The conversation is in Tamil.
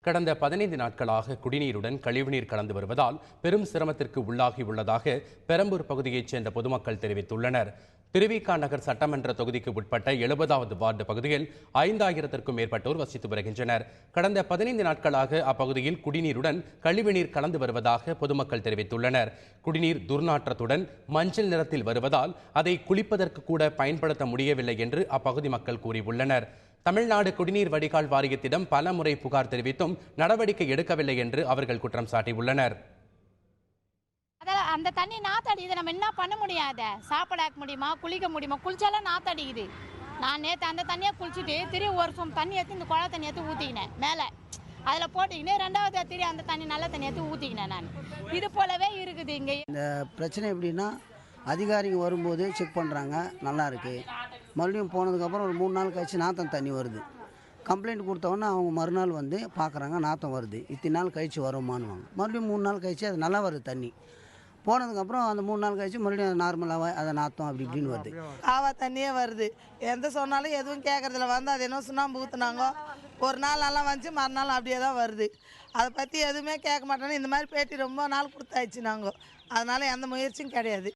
கடந்த 15 நாட்களாக குடிநீருடன் கழிவுநீர் கலந்து வருவதால் பெரும் சிரமத்திற்கு உள்ளாகியுள்ளதாக பெரம்பூர் பகுதியைச் சேர்ந்த பொதுமக்கள் தெரிவித்துள்ளனர். திருவிக நகர் சட்டமன்ற தொகுதிக்கு உட்பட்ட 70வது வார்டு பகுதியில் 5000த்திற்கும் மேற்பட்டோர் வசித்து வருகின்றனர். கடந்த 15 நாட்களாக அப்பகுதியில் குடிநீருடன் கழிவுநீர் கலந்து வருவதாக பொதுமக்கள் தெரிவித்துள்ளனர். குடிநீர் துர்நாற்றத்துடன் மஞ்சள் நிறத்தில் வருவதால் அதை குளிப்பதற்கு கூட பயன்படுத்த முடியவில்லை என்று அப்பகுதி மக்கள் கூறியுள்ளனர். தமிழ்நாடு குடிநீர் வடிகால் வாரியத்திடம் பல முறை புகார் தெரிவித்தும் நடவடிக்கை எடுக்கவில்லை என்று அவர்கள் குற்றம் சாட்டியுள்ளனர். அந்த தண்ணி நாத்தடிக்குது, நம்ம என்ன பண்ண முடியாத? சாப்பிடாக்க முடியுமா? குளிக்க முடியுமா? குளிச்சாலும் நாத்தடிக்குது. நான் நேற்று அந்த தண்ணியை குளிச்சுட்டு திரு ஒரு சொம் தண்ணி எடுத்து இந்த குழா தண்ணி எடுத்து ஊற்றிக்கினேன் மேலே, அதில் போட்டுக்கினேன். ரெண்டாவது திரு அந்த தண்ணி நல்ல தண்ணி எடுத்து ஊற்றிக்கினேன். நான் இது போலவே இருக்குது. இங்கே இந்த பிரச்சனை எப்படின்னா, அதிகாரிங்க வரும்போது செக் பண்ணுறாங்க, நல்லா இருக்குது. மறுபடியும் போனதுக்கப்புறம் ஒரு 3 நாள் கழிச்சு நாத்தம் தண்ணி வருது. கம்ப்ளைண்ட் கொடுத்தவொன்னே அவங்க மறுநாள் வந்து பார்க்குறாங்க, நாத்தம் வருது, இத்தனை நாள் கழிச்சு வருமானுவாங்க. மறுபடியும் 3 நாள் கழிச்சு அது நல்லா வருது தண்ணி. போனதுக்கப்புறம் அந்த 3 நாள் கழிச்சு மறுபடியும் நார்மலாக அதை நாத்தம் அப்படி இப்படின்னு வருது. காவா தண்ணியே வருது. எந்த சொன்னாலும் எதுவும் கேட்கறதில்ல. வந்து அது என்ன சுண்ணாம்பு ஊற்றுனாங்க, ஒரு நாள் நல்லா வந்துச்சு, மறுநாள் அப்படியே தான் வருது. அதை பற்றி எதுவுமே கேட்க மாட்டோன்னு இந்த மாதிரி பேட்டி ரொம்ப நாள் கொடுத்தாச்சு நாங்கள். அதனால் எந்த முயற்சியும் கிடையாது.